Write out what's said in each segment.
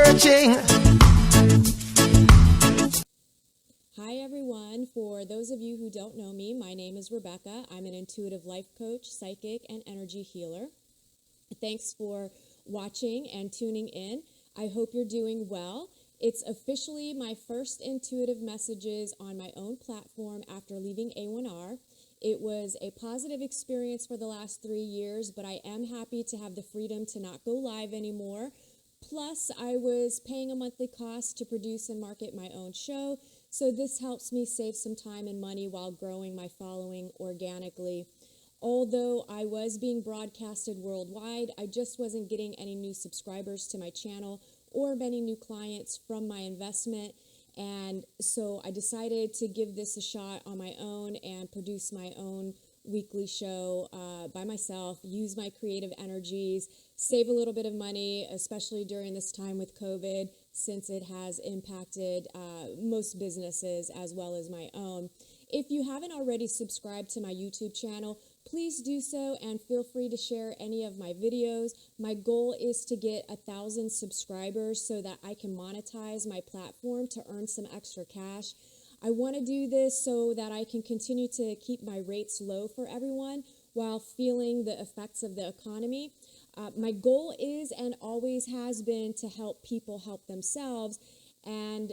searching. Hi everyone. For those of you who don't know me, my name is Rebecca. I'm an intuitive life coach, psychic, and energy healer. Thanks for watching and tuning in. I hope you're doing well. It's officially my first intuitive messages on my own platform after leaving A1R. It was a positive experience for the last 3 years, but I am happy to have the freedom to not go live anymore. Plus, I was paying a monthly cost to produce and market my own show, so this helps me save some time and money while growing my following organically. Although I was being broadcasted worldwide, I just wasn't getting any new subscribers to my channel or many new clients from my investment. And so I decided to give this a shot on my own and produce my own weekly show by myself, use my creative energies, save a little bit of money, especially during this time with COVID, since it has impacted most businesses as well as my own. If you haven't already subscribed to my YouTube channel, please do so and feel free to share any of my videos. My goal is to get 1,000 subscribers so that I can monetize my platform to earn some extra cash. I want to do this so that I can continue to keep my rates low for everyone while feeling the effects of the economy. My goal is and always has been to help people help themselves, and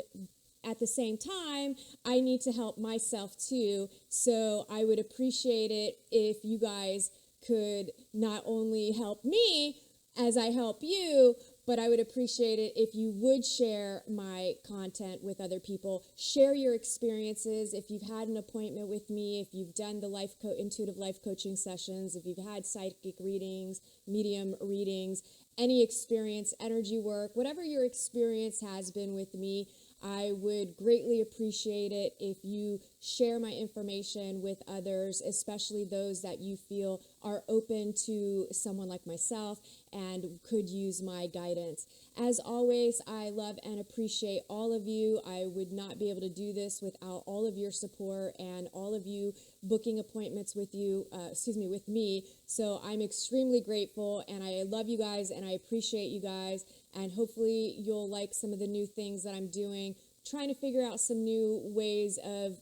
at the same time, I need to help myself too. So I would appreciate it if you guys could not only help me as I help you, but I would appreciate it if you would share my content with other people. Share your experiences. If you've had an appointment with me, if you've done the intuitive life coaching sessions, if you've had psychic readings, medium readings, any experience, energy work, whatever your experience has been with me, I would greatly appreciate it if you share my information with others, especially those that you feel are open to someone like myself and could use my guidance. As always, I love and appreciate all of you. I would not be able to do this without all of your support and all of you booking appointments with with me. So I'm extremely grateful, and I love you guys and I appreciate you guys. And hopefully you'll like some of the new things that I'm doing, trying to figure out some new ways of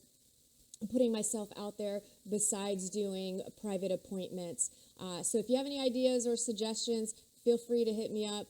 putting myself out there besides doing private appointments. So if you have any ideas or suggestions, feel free to hit me up.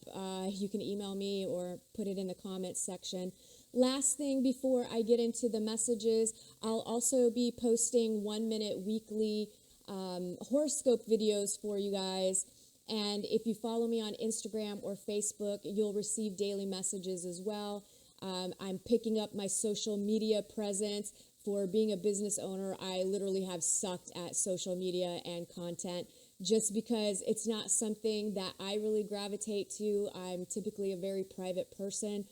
You can email me or put it in the comments section. Last thing before I get into the messages, I'll also be posting 1-minute weekly horoscope videos for you guys. And if you follow me on Instagram or Facebook, you'll receive daily messages as well. I'm picking up my social media presence. For being a business owner, I literally have sucked at social media and content just because it's not something that I really gravitate to. I'm typically a very private person,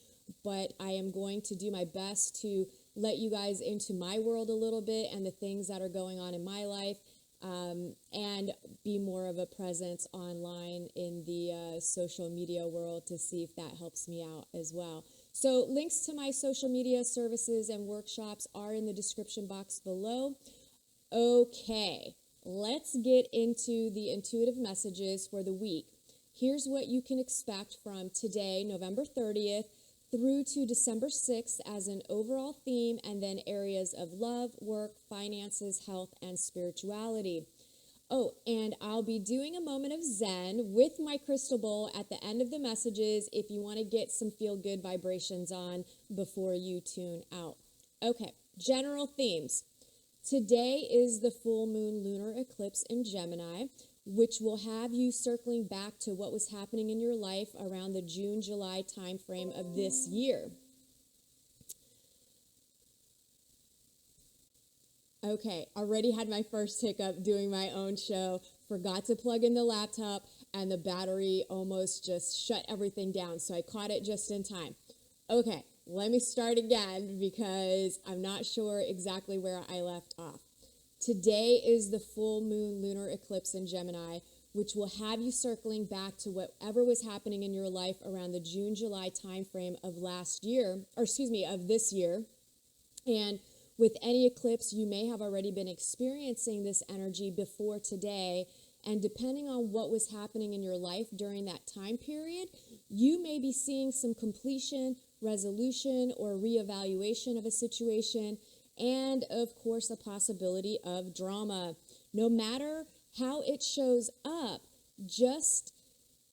but I am going to do my best to let you guys into my world a little bit and the things that are going on in my life. And be more of a presence online in the social media world to see if that helps me out as well. So links to my social media services and workshops are in the description box below. Okay, let's get into the intuitive messages for the week. Here's what you can expect from today, November 30th, through to December 6th as an overall theme, and then areas of love, work, finances, health, and spirituality. Oh, and I'll be doing a moment of Zen with my crystal bowl at the end of the messages if you want to get some feel-good vibrations on before you tune out. Okay, general themes. Today is the full moon lunar eclipse in Gemini, which will have you circling back to what was happening in your life around the June-July timeframe of this year. Okay, already had my first hiccup doing my own show, forgot to plug in the laptop, and the battery almost just shut everything down, so I caught it just in time. Okay, let me start again because I'm not sure exactly where I left off. Today is the full moon lunar eclipse in Gemini, which will have you circling back to whatever was happening in your life around the June-July timeframe of this year. And with any eclipse, you may have already been experiencing this energy before today, And depending on what was happening in your life during that time period, you may be seeing some completion, resolution, or reevaluation of a situation, and of course, a possibility of drama. No matter how it shows up, just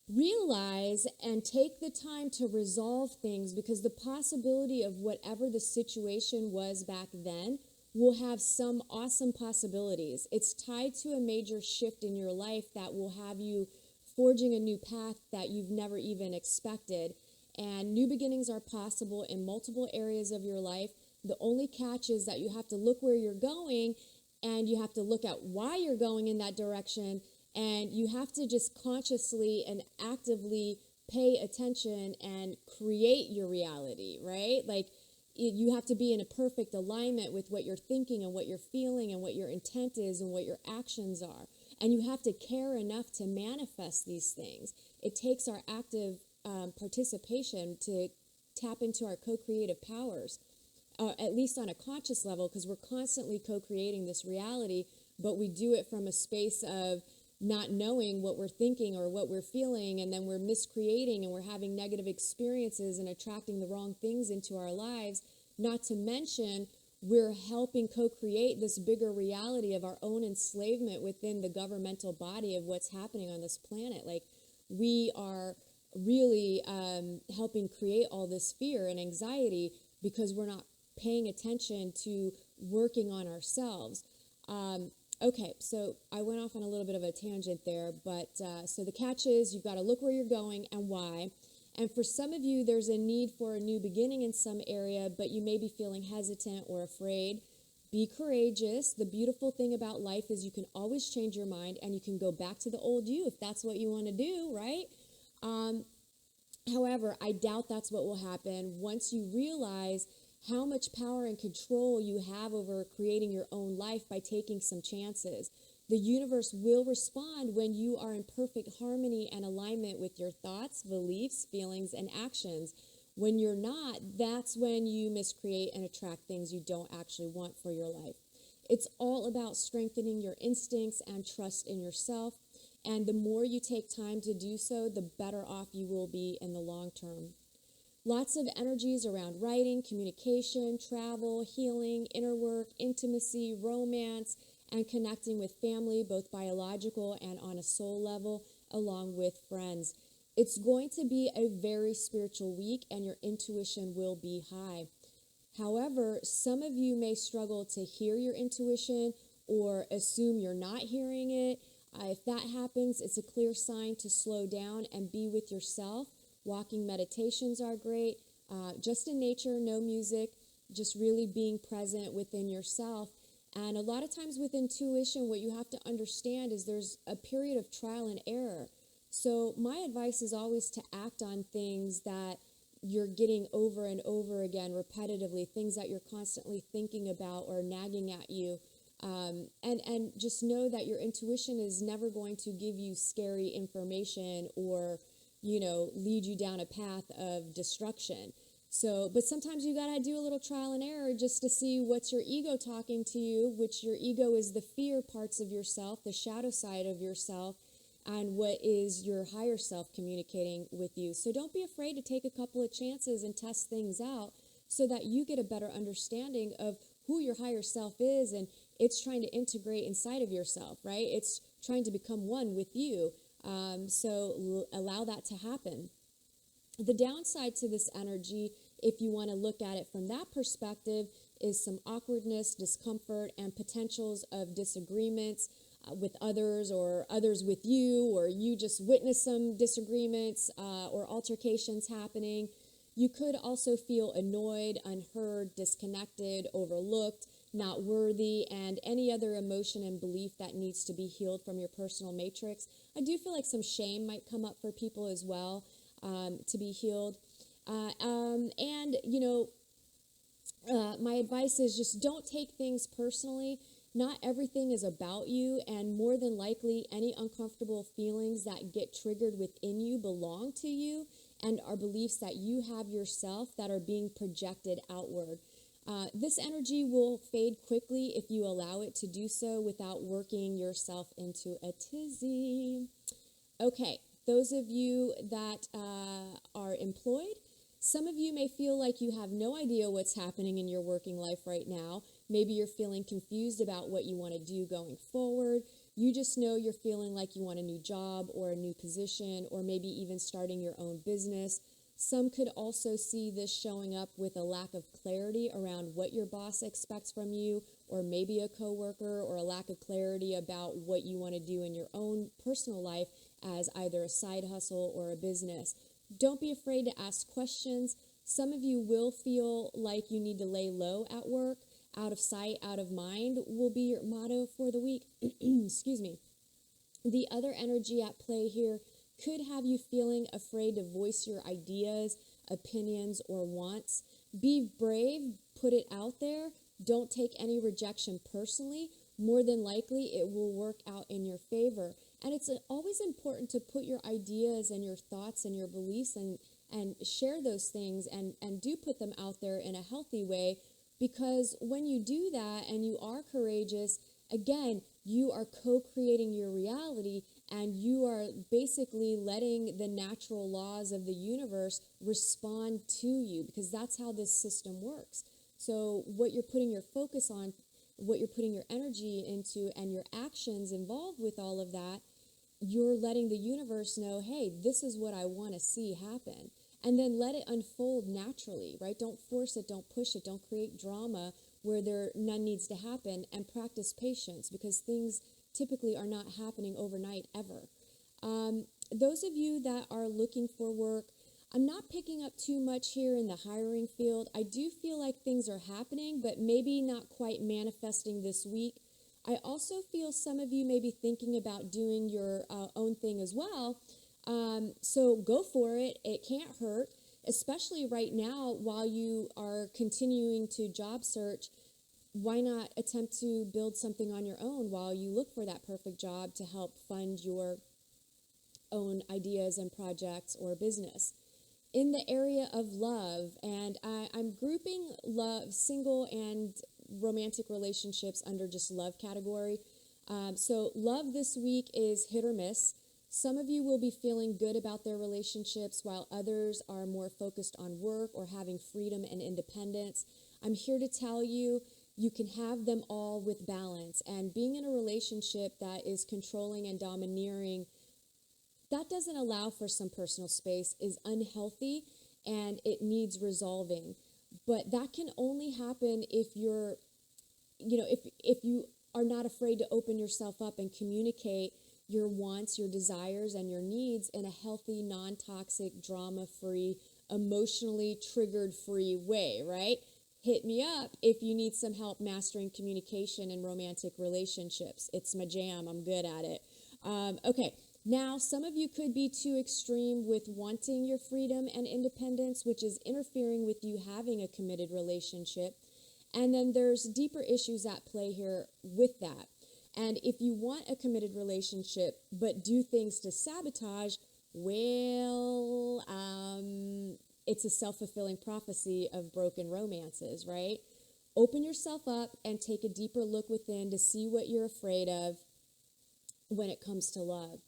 realize and take the time to resolve things, because the possibility of whatever the situation was back then will have some awesome possibilities. It's tied to a major shift in your life that will have you forging a new path that you've never even expected. And new beginnings are possible in multiple areas of your life. The only catch is that you have to look where you're going, and you have to look at why you're going in that direction, and you have to just consciously and actively pay attention and create your reality, right? Like, you have to be in a perfect alignment with what you're thinking and what you're feeling and what your intent is and what your actions are. And you have to care enough to manifest these things. It takes our active participation to tap into our co-creative powers, at least on a conscious level, because we're constantly co-creating this reality, but we do it from a space of not knowing what we're thinking or what we're feeling, and then we're miscreating and we're having negative experiences and attracting the wrong things into our lives. Not to mention, we're helping co-create this bigger reality of our own enslavement within the governmental body of what's happening on this planet. Like, we are really helping create all this fear and anxiety because we're not paying attention to working on ourselves. Okay, so I went off on a little bit of a tangent there, but so the catch is you've got to look where you're going and why. And for some of you, there's a need for a new beginning in some area, but you may be feeling hesitant or afraid. Be courageous. The beautiful thing about life is you can always change your mind, and you can go back to the old you if that's what you want to do, right? However, I doubt that's what will happen once you realize how much power and control you have over creating your own life by taking some chances. The universe will respond when you are in perfect harmony and alignment with your thoughts, beliefs, feelings, and actions. When you're not, that's when you miscreate and attract things you don't actually want for your life. It's all about strengthening your instincts and trust in yourself. And the more you take time to do so, the better off you will be in the long term. Lots of energies around writing, communication, travel, healing, inner work, intimacy, romance, and connecting with family, both biological and on a soul level, along with friends. It's going to be a very spiritual week, and your intuition will be high. However, some of you may struggle to hear your intuition or assume you're not hearing it. If that happens, it's a clear sign to slow down and be with yourself. Walking meditations are great. Just in nature, no music, just really being present within yourself. And a lot of times with intuition, what you have to understand is there's a period of trial and error. So my advice is always to act on things that you're getting over and over again repetitively, things that you're constantly thinking about or nagging at you. And just know that your intuition is never going to give you scary information or, lead you down a path of destruction. So, but sometimes you got to do a little trial and error just to see what's your ego talking to you, which your ego is the fear parts of yourself, the shadow side of yourself, and what is your higher self communicating with you. So don't be afraid to take a couple of chances and test things out so that you get a better understanding of who your higher self is, and it's trying to integrate inside of yourself, right? It's trying to become one with you. So allow that to happen. The downside to this energy, if you want to look at it from that perspective, is some awkwardness, discomfort, and potentials of disagreements with others, or others with you, or you just witness some disagreements or altercations happening. You could also feel annoyed, unheard, disconnected, overlooked, not worthy, and any other emotion and belief that needs to be healed from your personal matrix. I do feel like some shame might come up for people as well to be healed. My advice is just don't take things personally. Not everything is about you, and more than likely, any uncomfortable feelings that get triggered within you belong to you and are beliefs that you have yourself that are being projected outward. This energy will fade quickly if you allow it to do so without working yourself into a tizzy. Okay, those of you that are employed, some of you may feel like you have no idea what's happening in your working life right now. Maybe you're feeling confused about what you want to do going forward. You just know you're feeling like you want a new job or a new position, or maybe even starting your own business. Some could also see this showing up with a lack of clarity around what your boss expects from you, or maybe a coworker, or a lack of clarity about what you want to do in your own personal life as either a side hustle or a business. Don't be afraid to ask questions. Some of you will feel like you need to lay low at work. Out of sight, out of mind will be your motto for the week. Excuse me. The other energy at play here could have you feeling afraid to voice your ideas, opinions, or wants. Be brave, put it out there. Don't take any rejection personally. More than likely, it will work out in your favor. And it's always important to put your ideas and your thoughts and your beliefs and share those things and do put them out there in a healthy way, because when you do that and you are courageous, again, you are co-creating your reality, and you are basically letting the natural laws of the universe respond to you, because that's how this system works. So what you're putting your focus on, what you're putting your energy into, and your actions involved with all of that, you're letting the universe know, hey, this is what I want to see happen. And then let it unfold naturally, right? Don't force it, don't push it, don't create drama where none needs to happen, and practice patience, because things typically are not happening overnight ever. Those of you that are looking for work, I'm not picking up too much here in the hiring field. I do feel like things are happening, but maybe not quite manifesting this week. I also feel some of you may be thinking about doing your own thing as well. So go for it. It can't hurt, especially right now while you are continuing to job search. Why not attempt to build something on your own while you look for that perfect job to help fund your own ideas and projects or business? In the area of love, and I'm grouping love, single and romantic relationships under just love category. So love this week is hit or miss. Some of you will be feeling good about their relationships, while others are more focused on work or having freedom and independence. I'm here to tell you, you can have them all with balance. And being in a relationship that is controlling and domineering, that doesn't allow for some personal space, is unhealthy, and it needs resolving. But that can only happen if you're, if you are not afraid to open yourself up and communicate your wants, your desires, and your needs in a healthy, non-toxic, drama-free, emotionally triggered-free way, right? Hit me up if you need some help mastering communication in romantic relationships. It's my jam. I'm good at it. Okay. Now, some of you could be too extreme with wanting your freedom and independence, which is interfering with you having a committed relationship. And then there's deeper issues at play here with that. And if you want a committed relationship but do things to sabotage, well, it's a self-fulfilling prophecy of broken romances, right? Open yourself up and take a deeper look within to see what you're afraid of when it comes to love.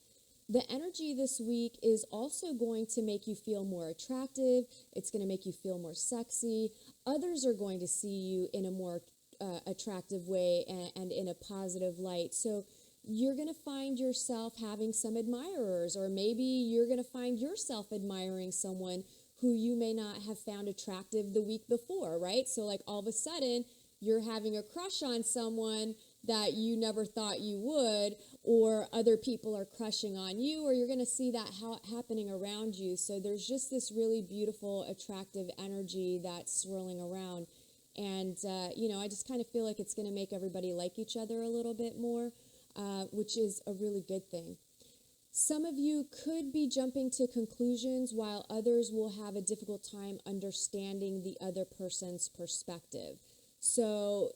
The energy this week is also going to make you feel more attractive. It's going to make you feel more sexy. Others are going to see you in a more attractive way and in a positive light. So you're going to find yourself having some admirers, or maybe you're going to find yourself admiring someone who you may not have found attractive the week before, right? So like all of a sudden, you're having a crush on someone that you never thought you would, or other people are crushing on you, or you're going to see that happening around you. So there's just this really beautiful, attractive energy that's swirling around. And, I just kind of feel like it's going to make everybody like each other a little bit more, which is a really good thing. Some of you could be jumping to conclusions, while others will have a difficult time understanding the other person's perspective. So,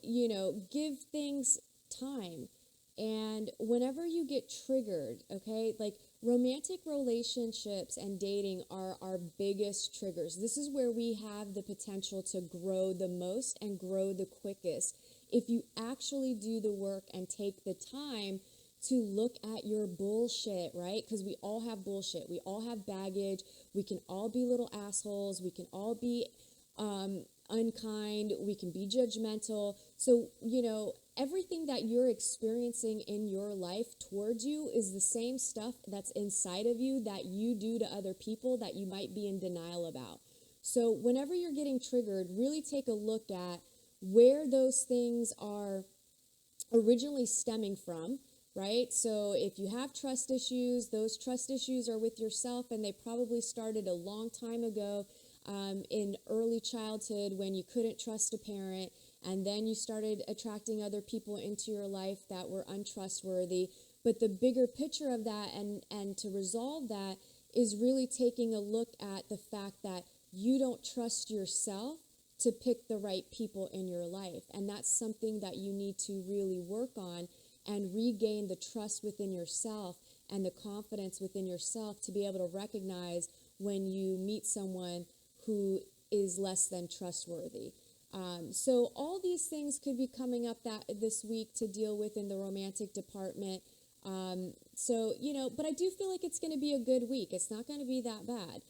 give things time. And whenever you get triggered, okay, like romantic relationships and dating are our biggest triggers. This is where we have the potential to grow the most and grow the quickest. If you actually do the work and take the time to look at your bullshit, right? Because we all have bullshit. We all have baggage. We can all be little assholes. We can all be unkind. We can be judgmental. So, everything that you're experiencing in your life towards you is the same stuff that's inside of you that you do to other people that you might be in denial about. So whenever you're getting triggered, really take a look at where those things are originally stemming from, right? So if you have trust issues, those trust issues are with yourself, and they probably started a long time ago in early childhood when you couldn't trust a parent, and then you started attracting other people into your life that were untrustworthy. But the bigger picture of that and to resolve that is really taking a look at the fact that you don't trust yourself to pick the right people in your life. And that's something that you need to really work on and regain the trust within yourself and the confidence within yourself to be able to recognize when you meet someone who is less than trustworthy. So all these things could be coming up this week to deal with in the romantic department. But I do feel like it's going to be a good week. It's not going to be that bad.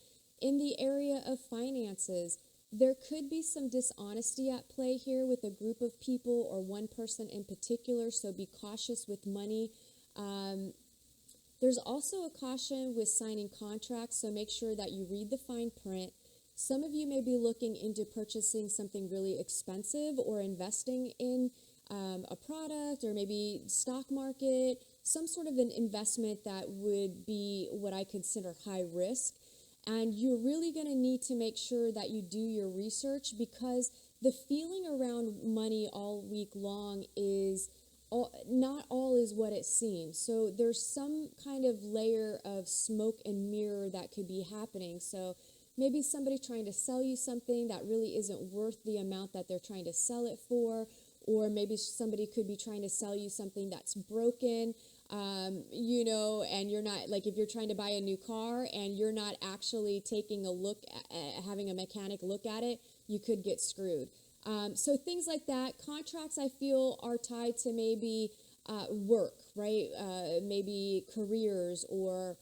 In the area of finances, there could be some dishonesty at play here with a group of people or one person in particular, so be cautious with money. There's also a caution with signing contracts, so make sure that you read the fine print. Some of you may be looking into purchasing something really expensive or investing in a product or maybe stock market, some sort of an investment that would be what I consider high risk. And you're really going to need to make sure that you do your research, because the feeling around money all week long is not all is what it seems. So there's some kind of layer of smoke and mirror that could be happening. So maybe somebody trying to sell you something that really isn't worth the amount that they're trying to sell it for, or maybe somebody could be trying to sell you something that's broken, and you're not, like if you're trying to buy a new car and you're not actually taking a look at having a mechanic look at it, you could get screwed. So things like that. Contracts, I feel, are tied to maybe work, right? Maybe careers or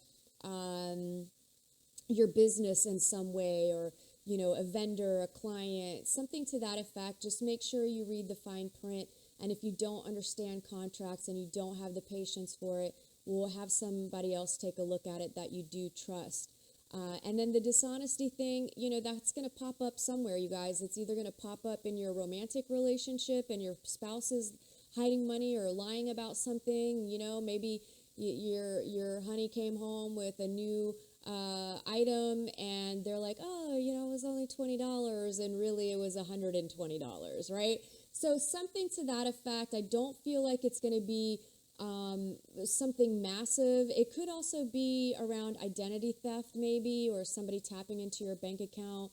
your business in some way, or a vendor, a client, something to that effect. Just make sure you read the fine print. And if you don't understand contracts and you don't have the patience for it, we'll have somebody else take a look at it that you do trust. And then the dishonesty thing, that's going to pop up somewhere, you guys. It's either going to pop up in your romantic relationship and your spouse is hiding money or lying about something. Maybe your honey came home with a new item and they're like, oh, it was only $20 and really it was $120, right? So something to that effect. I don't feel like it's going to be something massive. It could also be around identity theft maybe, or somebody tapping into your bank account.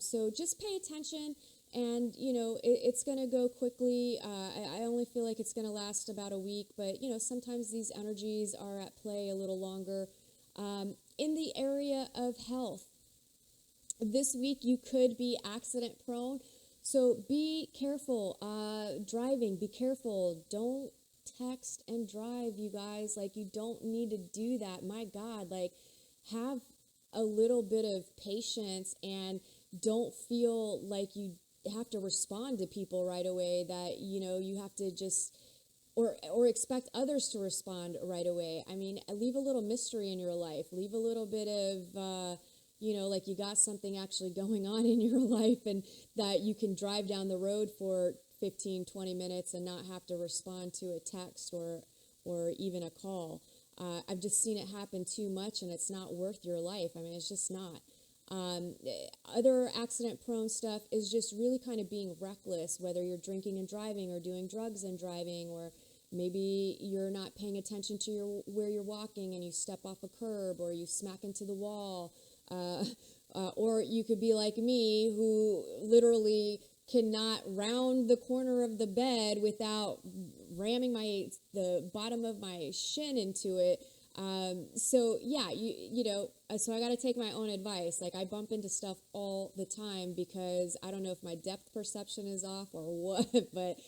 So just pay attention, and it's going to go quickly. I only feel like it's going to last about a week, but sometimes these energies are at play a little longer. In the area of health, this week you could be accident prone. So be careful, driving, be careful. Don't text and drive, you guys. Like, you don't need to do that. My God, like, have a little bit of patience and don't feel like you have to respond to people right away, that, you have to just, or expect others to respond right away. I mean, leave a little mystery in your life. Leave a little bit of, like you got something actually going on in your life, and that you can drive down the road for 15, 20 minutes and not have to respond to a text or even a call. I've just seen it happen too much, and it's not worth your life. I mean, it's just not. Other accident-prone stuff is just really kind of being reckless, whether you're drinking and driving or doing drugs and driving, or maybe you're not paying attention to where you're walking and you step off a curb or you smack into the wall. Or you could be like me, who literally cannot round the corner of the bed without ramming the bottom of my shin into it. So yeah, so I got to take my own advice. Like I bump into stuff all the time because I don't know if my depth perception is off or what, but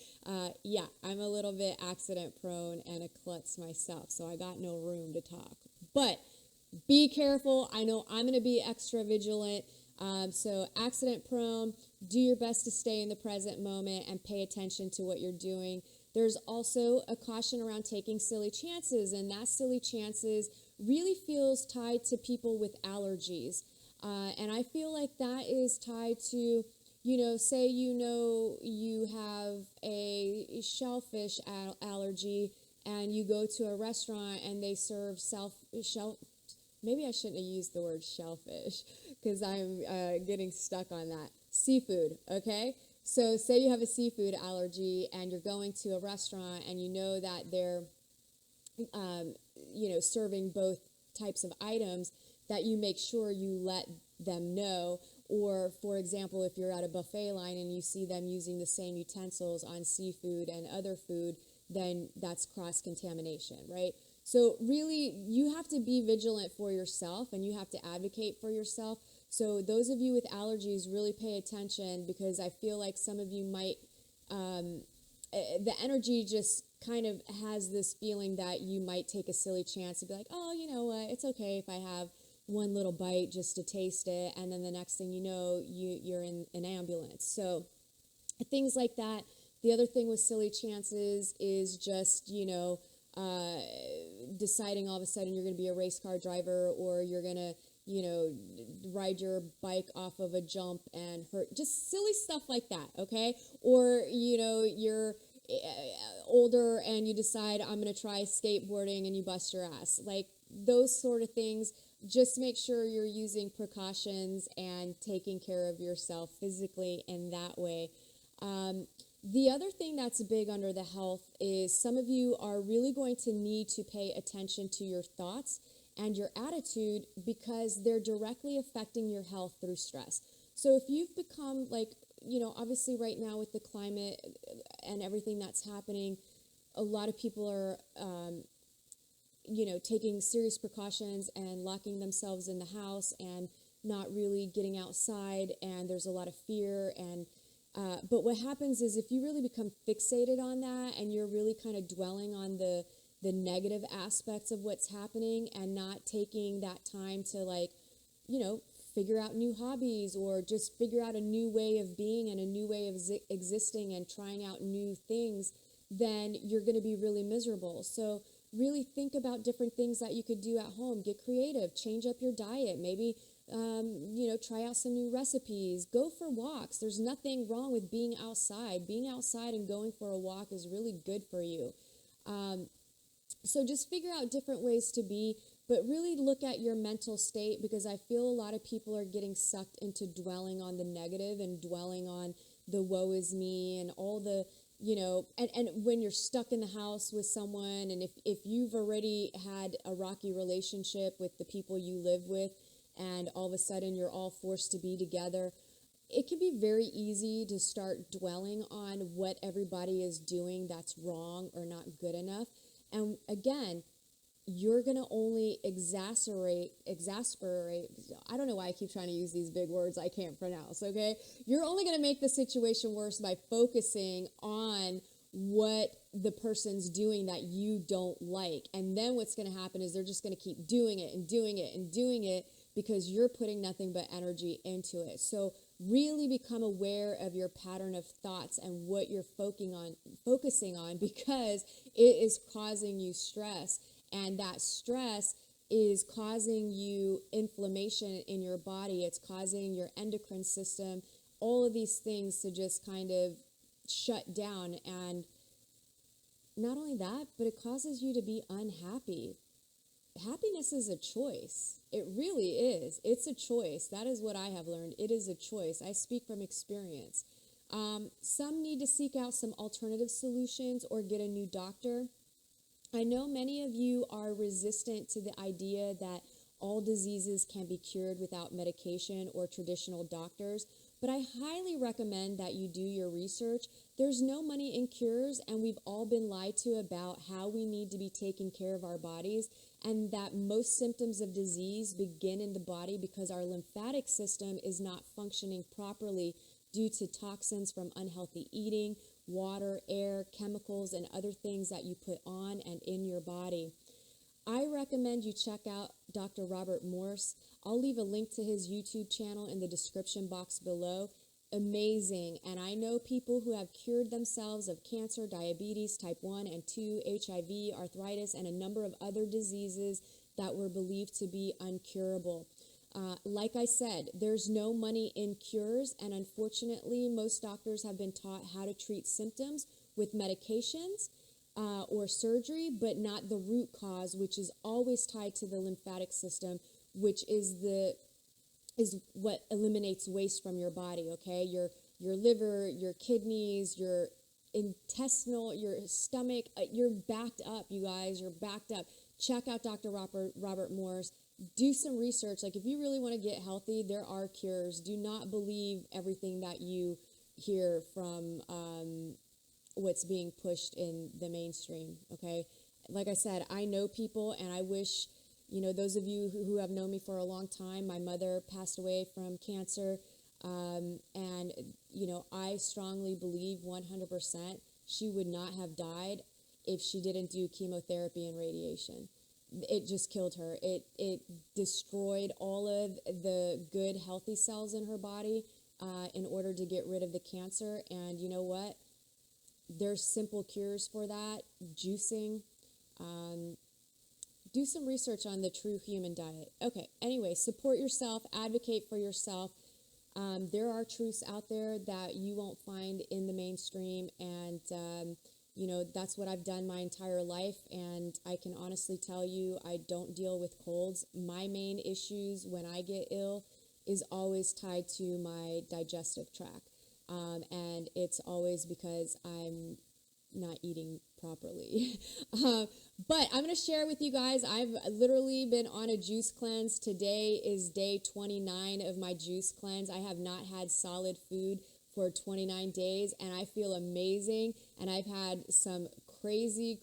yeah, I'm a little bit accident prone and a klutz myself, so I got no room to talk. But be careful. I know I'm going to be extra vigilant. So accident prone, do your best to stay in the present moment and pay attention to what you're doing. There's also a caution around taking silly chances, and that silly chances really feels tied to people with allergies. And I feel like that is tied to, say you have a shellfish allergy and you go to a restaurant and they serve maybe I shouldn't have used the word shellfish because I'm getting stuck on that. Seafood, okay? So say you have a seafood allergy and you're going to a restaurant and you know that they're, serving both types of items, that you make sure you let them know. Or, for example, if you're at a buffet line and you see them using the same utensils on seafood and other food, then that's cross-contamination, right? So really, you have to be vigilant for yourself and you have to advocate for yourself. So those of you with allergies, really pay attention because I feel like some of you might, the energy just kind of has this feeling that you might take a silly chance and be like, oh, you know what, it's okay if I have one little bite just to taste it. And then the next thing you know, you're in an ambulance. So things like that. The other thing with silly chances is just, deciding all of a sudden you're going to be a race car driver or you're going to, ride your bike off of a jump and hurt, just silly stuff like that, okay? Or, you're older and you decide I'm going to try skateboarding and you bust your ass. Like those sort of things, just make sure you're using precautions and taking care of yourself physically in that way. The other thing that's big under the health is some of you are really going to need to pay attention to your thoughts and your attitude because they're directly affecting your health through stress. So if you've become obviously right now with the climate and everything that's happening, a lot of people are, taking serious precautions and locking themselves in the house and not really getting outside, and there's a lot of fear and but what happens is if you really become fixated on that and you're really kind of dwelling on the negative aspects of what's happening and not taking that time to figure out new hobbies or just figure out a new way of being and a new way of existing and trying out new things, then you're going to be really miserable. So really think about different things that you could do at home. Get creative, change up your diet, maybe try out some new recipes, go for walks. There's nothing wrong with being outside. Being outside and going for a walk is really good for you. So just figure out different ways to be, but really look at your mental state because I feel a lot of people are getting sucked into dwelling on the negative and dwelling on the woe is me and all the, and when you're stuck in the house with someone and if you've already had a rocky relationship with the people you live with, and all of a sudden you're all forced to be together, it can be very easy to start dwelling on what everybody is doing that's wrong or not good enough. And again, you're going to only exasperate, I don't know why I keep trying to use these big words I can't pronounce, okay? You're only going to make the situation worse by focusing on what the person's doing that you don't like. And then what's going to happen is they're just going to keep doing it and doing it and doing it because you're putting nothing but energy into it. So really become aware of your pattern of thoughts and what you're focusing on because it is causing you stress. And that stress is causing you inflammation in your body. It's causing your endocrine system, all of these things to just kind of shut down. And not only that, but it causes you to be unhappy. Happiness is a choice. It really is. It's a choice. That is what I have learned. It is a choice. I speak from experience. Some need to seek out some alternative solutions or get a new doctor. I know many of you are resistant to the idea that all diseases can be cured without medication or traditional doctors, but I highly recommend that you do your research. There's no money in cures, and we've all been lied to about how we need to be taking care of our bodies. and that most symptoms of disease begin in the body because our lymphatic system is not functioning properly due to toxins from unhealthy eating, water, air, chemicals, and other things that you put on and in your body. I recommend you check out Dr. Robert Morse. I'll leave a link to his YouTube channel in the description box below. Amazing. And I know people who have cured themselves of cancer, diabetes, type 1 and 2, HIV, arthritis, and a number of other diseases that were believed to be uncurable. Like I said, there's no money in cures, and unfortunately, most doctors have been taught how to treat symptoms with medications or surgery, but not the root cause, which is always tied to the lymphatic system, which is what eliminates waste from your body. Okay, your liver, your kidneys, your intestinal, your stomach, you're backed up, you guys. You're backed up. Check out Dr. Robert Morse. Do some research. Like, if you really want to get healthy, there are cures. Do not believe everything that you hear from what's being pushed in the mainstream, okay? Like I said, I know people, and I wish, those of you who have known me for a long time, my mother passed away from cancer, and, I strongly believe 100% she would not have died if she didn't do chemotherapy and radiation. It just killed her. It destroyed all of the good, healthy cells in her body in order to get rid of the cancer. And you know what? There's simple cures for that. Juicing. Do some research on the true human diet. Okay, anyway, support yourself. Advocate for yourself. There are truths out there that you won't find in the mainstream, and that's what I've done my entire life, and I can honestly tell you I don't deal with colds. My main issues when I get ill is always tied to my digestive tract, and it's always because I'm not eating properly. But I'm going to share with you guys, I've literally been on a juice cleanse. Today is day 29 of my juice cleanse. I have not had solid food for 29 days, and I feel amazing. And I've had some crazy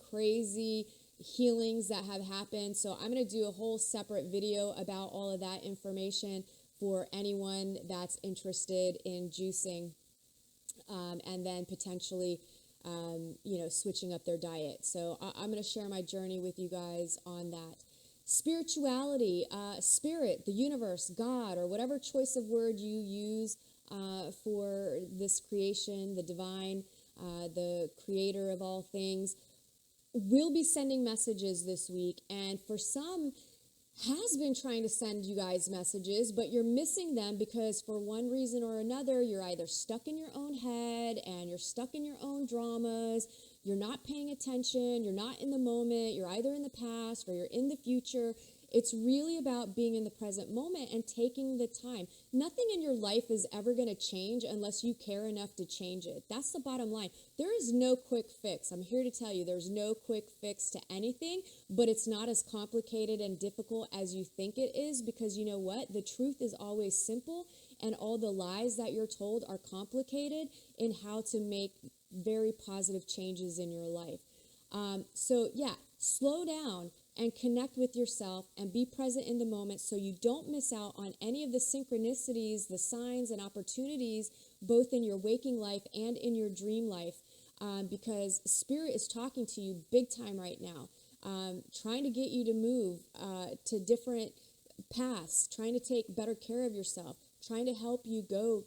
healings that have happened. So I'm going to do a whole separate video about all of that information for anyone that's interested in juicing, and then potentially switching up their diet. So I'm going to share my journey with you guys on that. Spirituality, spirit, the universe, God, or whatever choice of word you use for this creation, the divine, the creator of all things, will be sending messages this week. And for some, has been trying to send you guys messages, but you're missing them because for one reason or another, you're either stuck in your own head and you're stuck in your own dramas. You're not paying attention. You're not in the moment. You're either in the past or you're in the future. It's really about being in the present moment and taking the time. Nothing in your life is ever going to change unless you care enough to change it. That's the bottom line. There is no quick fix. I'm here to tell you there's no quick fix to anything, but it's not as complicated and difficult as you think it is, because you know what? The truth is always simple, and all the lies that you're told are complicated in how to make very positive changes in your life. So yeah, slow down and connect with yourself and be present in the moment so you don't miss out on any of the synchronicities, the signs and opportunities, both in your waking life and in your dream life, because Spirit is talking to you big time right now, trying to get you to move to different paths, trying to take better care of yourself, trying to help you go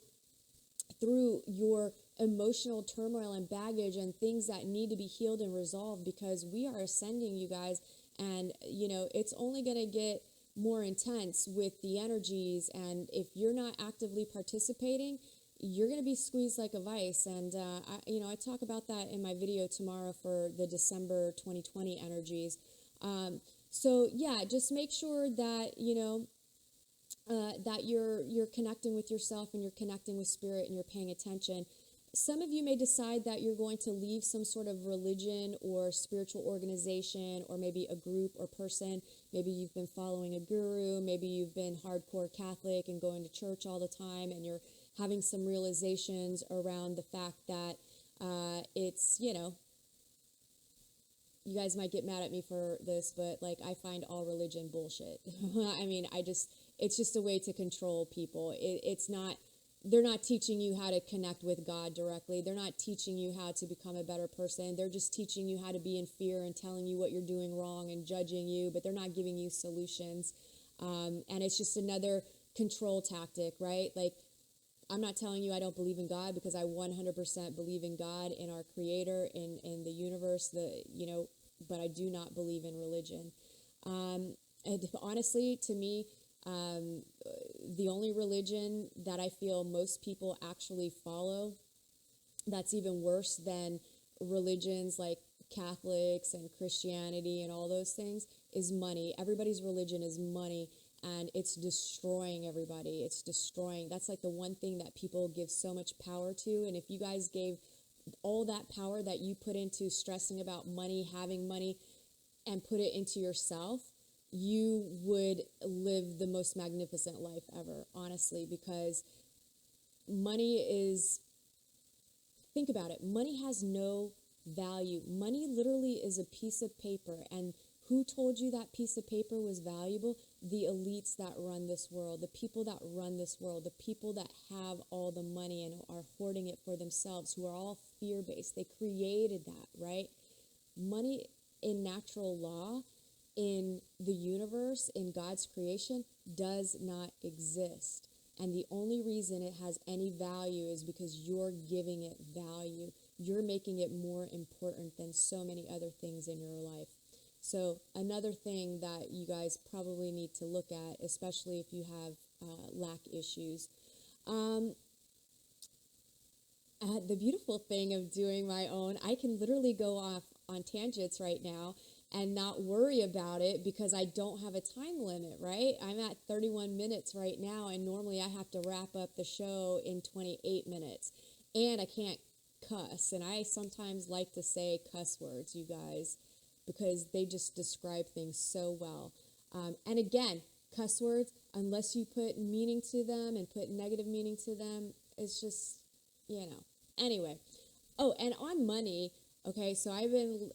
through your emotional turmoil and baggage and things that need to be healed and resolved, because we are ascending, you guys. And, it's only going to get more intense with the energies. And if you're not actively participating, you're going to be squeezed like a vice. And, I talk about that in my video tomorrow for the December 2020 energies. So, yeah, just make sure that, that you're connecting with yourself and you're connecting with Spirit and you're paying attention. Some of you may decide that you're going to leave some sort of religion or spiritual organization, or maybe a group or person. Maybe you've been following a guru. Maybe you've been hardcore Catholic and going to church all the time, and you're having some realizations around the fact that it's, you guys might get mad at me for this, but like I find all religion bullshit. I mean, it's just a way to control people. It's not, they're not teaching you how to connect with God directly. They're not teaching you how to become a better person. They're just teaching you how to be in fear and telling you what you're doing wrong and judging you, but they're not giving you solutions. And it's just another control tactic, right? Like, I'm not telling you I don't believe in God, because I 100% believe in God, in our creator, in the universe, but I do not believe in religion. And honestly, to me, the only religion that I feel most people actually follow, that's even worse than religions like Catholics and Christianity and all those things, is money. Everybody's religion is money, and it's destroying everybody. It's destroying. That's like the one thing that people give so much power to. And if you guys gave all that power that you put into stressing about money, having money, and put it into yourself, you would live the most magnificent life ever, honestly, because money is, think about it, money has no value. Money literally is a piece of paper, and who told you that piece of paper was valuable? The elites that run this world, the people that run this world, the people that have all the money and are hoarding it for themselves, who are all fear-based. They created that, right? Money in natural law, in the universe, in God's creation, does not exist. And the only reason it has any value is because you're giving it value. You're making it more important than so many other things in your life. So another thing that you guys probably need to look at, especially if you have lack issues. The beautiful thing of doing my own, I can literally go off on tangents right now and not worry about it, because I don't have a time limit, right? I'm at 31 minutes right now, and normally I have to wrap up the show in 28 minutes. And I can't cuss. And I sometimes like to say cuss words, you guys, because they just describe things so well. And again, cuss words, unless you put meaning to them and put negative meaning to them, it's just, Anyway. Oh, and on money, okay, so I've been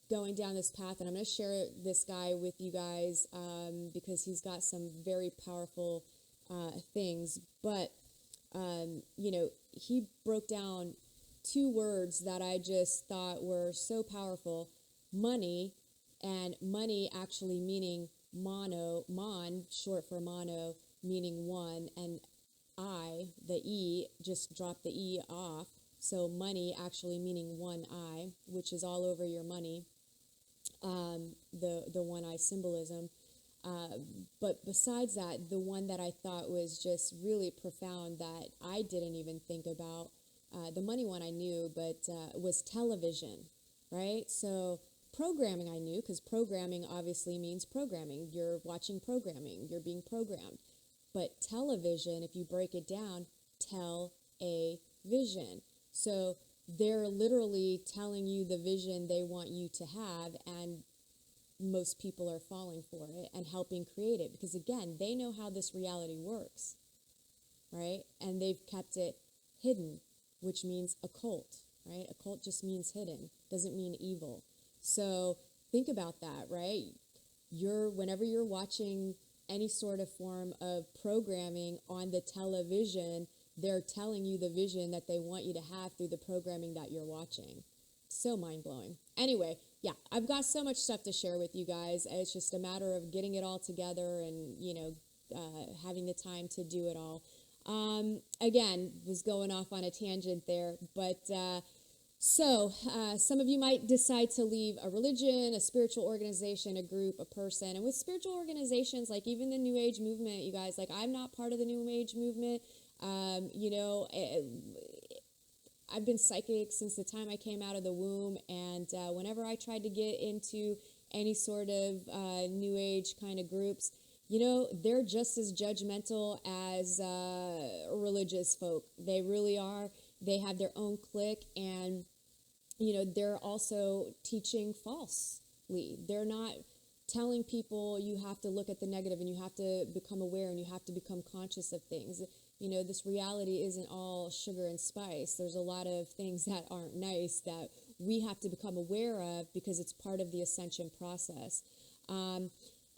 going down this path, and I'm going to share this guy with you guys because he's got some very powerful things. But, he broke down two words that I just thought were so powerful. Money, and money actually meaning mon, short for mono, meaning one, and I, the E, just drop the E off. So money actually meaning one eye, which is all over your money, the one eye symbolism. But besides that, the one that I thought was just really profound that I didn't even think about, the money one I knew, but was television, right? So programming I knew, because programming obviously means programming. You're watching programming. You're being programmed. But television, if you break it down, tell a vision. So they're literally telling you the vision they want you to have, and most people are falling for it and helping create it, because again, they know how this reality works, right? And they've kept it hidden, which means occult, right? Occult just means hidden, doesn't mean evil. So think about that, right? Whenever you're watching any sort of form of programming on the television, they're telling you the vision that they want you to have through the programming that you're watching. So mind-blowing. Anyway, yeah, I've got so much stuff to share with you guys. It's just a matter of getting it all together and, having the time to do it all. Again, was going off on a tangent there, but so some of you might decide to leave a religion, a spiritual organization, a group, a person. And with spiritual organizations, like even the New Age movement, you guys, like I'm not part of the New Age movement. I've been psychic since the time I came out of the womb, and whenever I tried to get into any sort of New Age kind of groups, they're just as judgmental as religious folk. They really are. They have their own clique, and, they're also teaching falsely. They're not telling people you have to look at the negative and you have to become aware and you have to become conscious of things. This reality isn't all sugar and spice. There's a lot of things that aren't nice that we have to become aware of because it's part of the ascension process.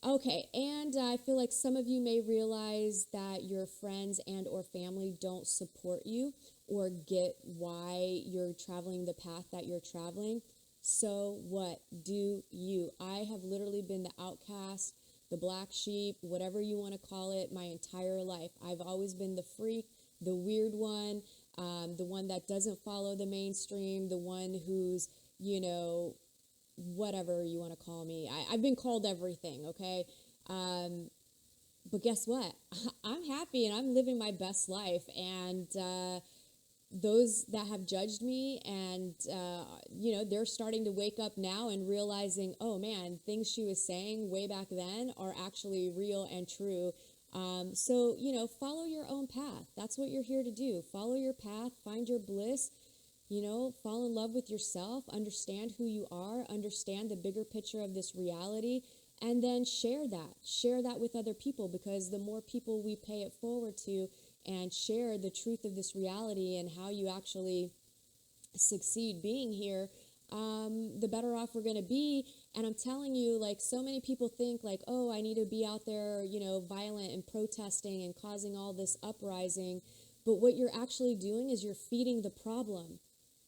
Okay, and I feel like some of you may realize that your friends and or family don't support you or get why you're traveling the path that you're traveling. So what do you? I have literally been the outcast, the black sheep, whatever you want to call it, my entire life. I've always been the freak, the weird one, the one that doesn't follow the mainstream, the one who's, whatever you want to call me. I've been called everything, okay? But guess what? I'm happy and I'm living my best life. And those that have judged me and, they're starting to wake up now and realizing, oh man, things she was saying way back then are actually real and true. So, follow your own path. That's what you're here to do. Follow your path, find your bliss, fall in love with yourself, understand who you are, understand the bigger picture of this reality, and then share that with other people, because the more people we pay it forward to and share the truth of this reality and how you actually succeed being here, the better off we're going to be. And I'm telling you, like, so many people think like, oh, I need to be out there, violent and protesting and causing all this uprising. But what you're actually doing is you're feeding the problem.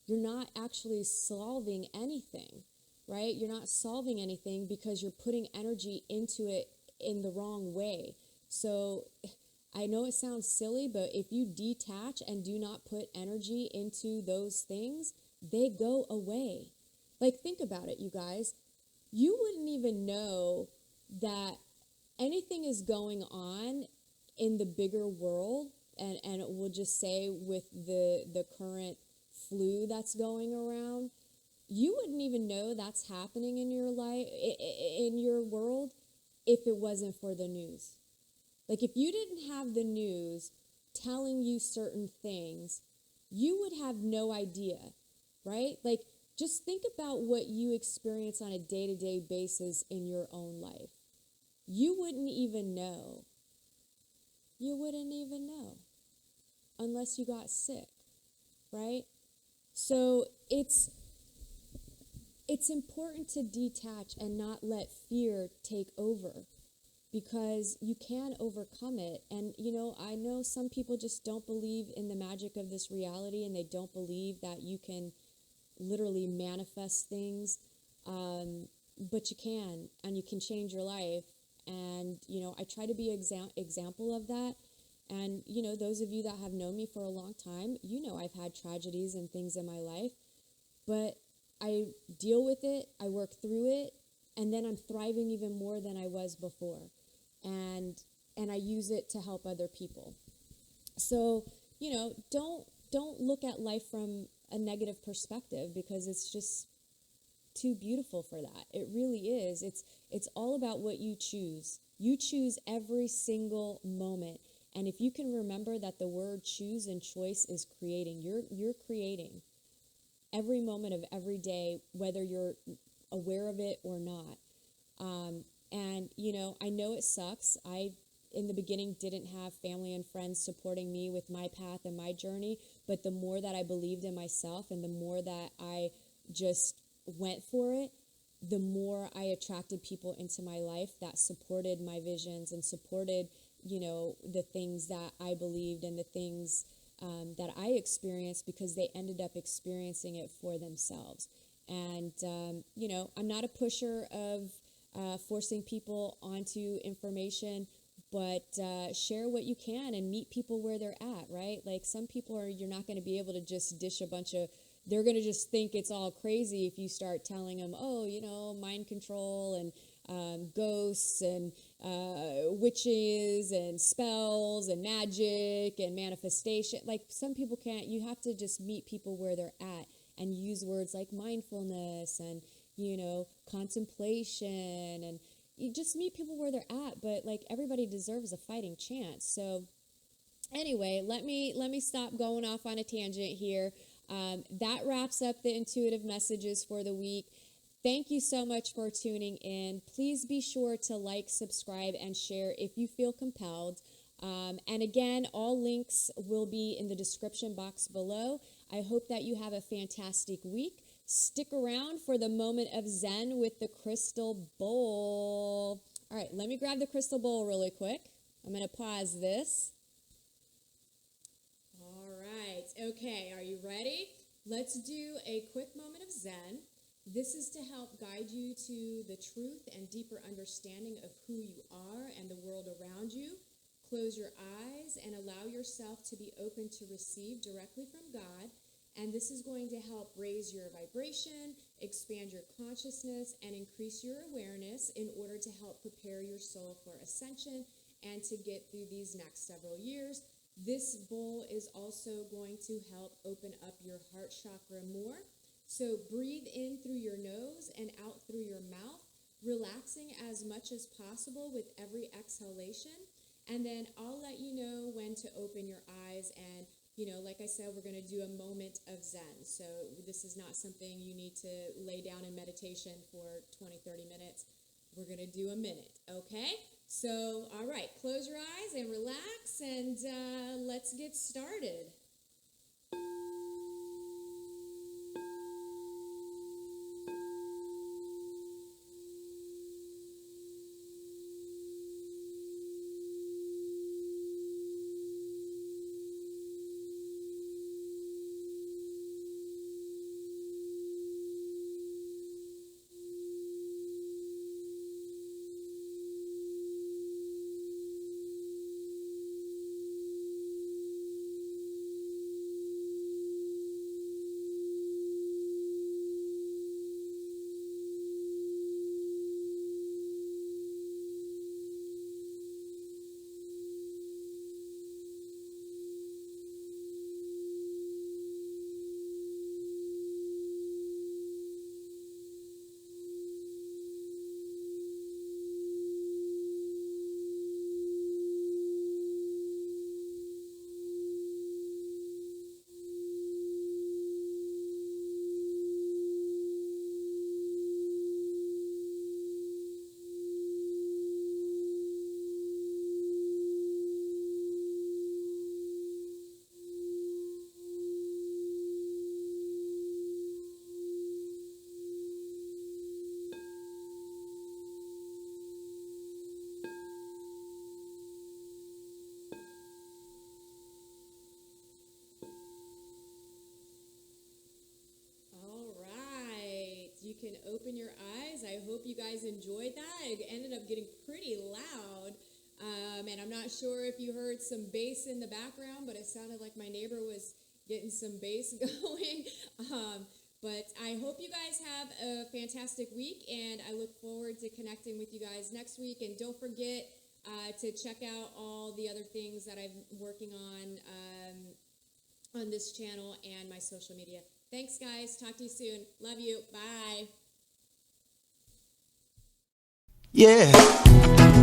You're not actually solving anything, right? You're not solving anything because you're putting energy into it in the wrong way. So I know it sounds silly, but if you detach and do not put energy into those things, they go away. Like, think about it, you guys. You wouldn't even know that anything is going on in the bigger world, and we'll just say with the current flu that's going around, you wouldn't even know that's happening in your life, in your world, if it wasn't for the news. Like, if you didn't have the news telling you certain things, you would have no idea, right? Like, just think about what you experience on a day-to-day basis in your own life. You wouldn't even know. You wouldn't even know unless you got sick, right? So it's important to detach and not let fear take over, because you can overcome it. And, I know some people just don't believe in the magic of this reality, and they don't believe that you can literally manifest things. But you can, and you can change your life. And, I try to be an example of that. And, those of you that have known me for a long time, I've had tragedies and things in my life, but I deal with it, I work through it, and then I'm thriving even more than I was before. And I use it to help other people. So, don't look at life from a negative perspective, because it's just too beautiful for that. It really is. It's all about what you choose. You choose every single moment. And if you can remember that the word choose and choice is creating, you're creating every moment of every day, whether you're aware of it or not. And, I know it sucks. I, in the beginning, didn't have family and friends supporting me with my path and my journey. But the more that I believed in myself and the more that I just went for it, the more I attracted people into my life that supported my visions and supported, the things that I believed and the things that I experienced, because they ended up experiencing it for themselves. And, I'm not a pusher of forcing people onto information, but share what you can and meet people where they're at, right? Like, some people you're not going to be able to just dish a bunch of, they're going to just think it's all crazy if you start telling them, oh, mind control and ghosts and witches and spells and magic and manifestation. Like, some people can't. You have to just meet people where they're at and use words like mindfulness and, contemplation, and you just meet people where they're at. But, like, everybody deserves a fighting chance. So anyway, let me stop going off on a tangent here. That wraps up the intuitive messages for the week. Thank you so much for tuning in. Please be sure to like, subscribe, and share if you feel compelled. And again, all links will be in the description box below. I hope that you have a fantastic week. Stick around for the moment of Zen with the crystal bowl. All right, let me grab the crystal bowl really quick. I'm going to pause this. All right, okay, are you ready? Let's do a quick moment of Zen. This is to help guide you to the truth and deeper understanding of who you are and the world around you. Close your eyes and allow yourself to be open to receive directly from God. And this is going to help raise your vibration, expand your consciousness, and increase your awareness in order to help prepare your soul for ascension and to get through these next several years. This bowl is also going to help open up your heart chakra more. So breathe in through your nose and out through your mouth, relaxing as much as possible with every exhalation. And then I'll let you know when to open your eyes. And, you know, like I said, we're going to do a moment of Zen. So this is not something you need to lay down in meditation for 20, 30 minutes. We're going to do a minute, okay? So, all right, close your eyes and relax, and let's get started. You can open your eyes. I hope you guys enjoyed that. It ended up getting pretty loud. And I'm not sure if you heard some bass in the background, but it sounded like my neighbor was getting some bass going. But I hope you guys have a fantastic week, and I look forward to connecting with you guys next week. And don't forget to check out all the other things that I'm working on this channel and my social media. Thanks, guys. Talk to you soon. Love you. Bye. Yeah.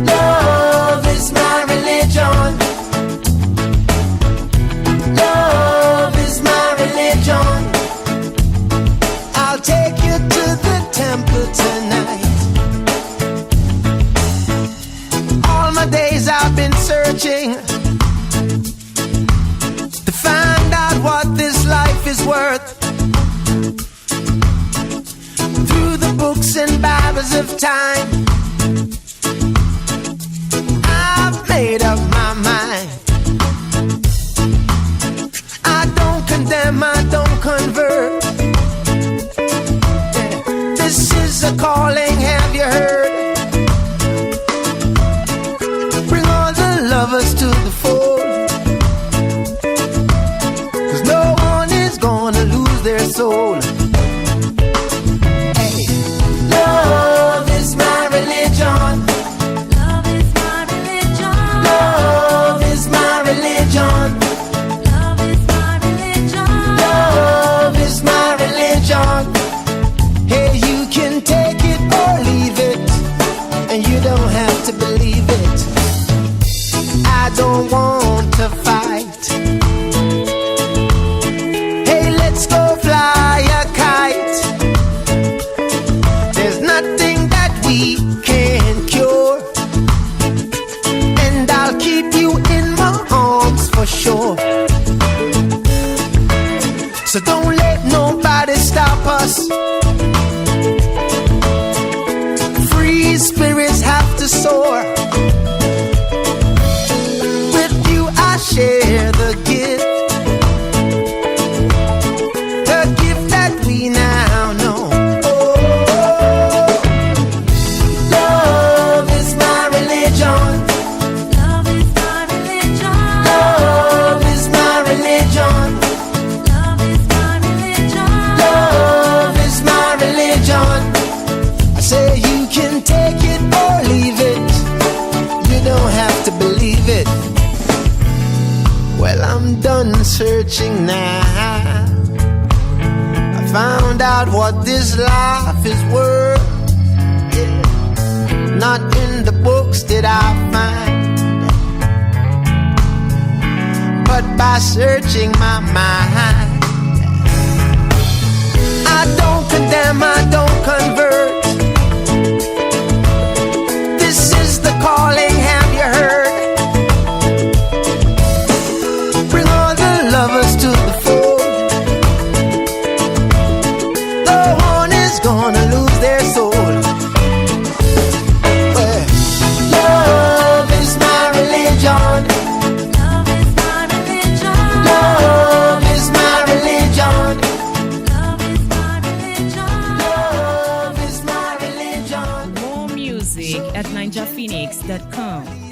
Love is my religion. Love is my religion. I'll take you to the temple tonight. All my days I've been searching to find out what this life is worth. Through the books and Bibles of time, I've made up my mind. I don't condemn, I don't convert. Yeah. This is a calling, have you heard? Bring all the lovers to the fold, 'cause no one is gonna lose their soul. Hey. Love is my religion. Love is my religion. Love is my religion. Love is my religion. Love is my religion. Hey, you can take it or leave it, and you don't have to believe it. I don't want to fight. Hey, let's go fly a share the gift that we now know. Oh, love is my religion. Love is my religion. Love is my religion. Love is my religion. Love is my religion. I say you can take it or leave it. You don't have to believe it. Well, I'm done searching now. I found out what this life is worth. Yeah. Not in the books did I find, but by searching my mind. I don't condemn, I don't convert. This is the calling, have you heard? Bring all the lovers to the fold. No one is gonna lose their soul. Well, love is my religion. Love is my religion. Love is my religion. Love is my religion. Love is my religion. More music at ninjaphoenix.com.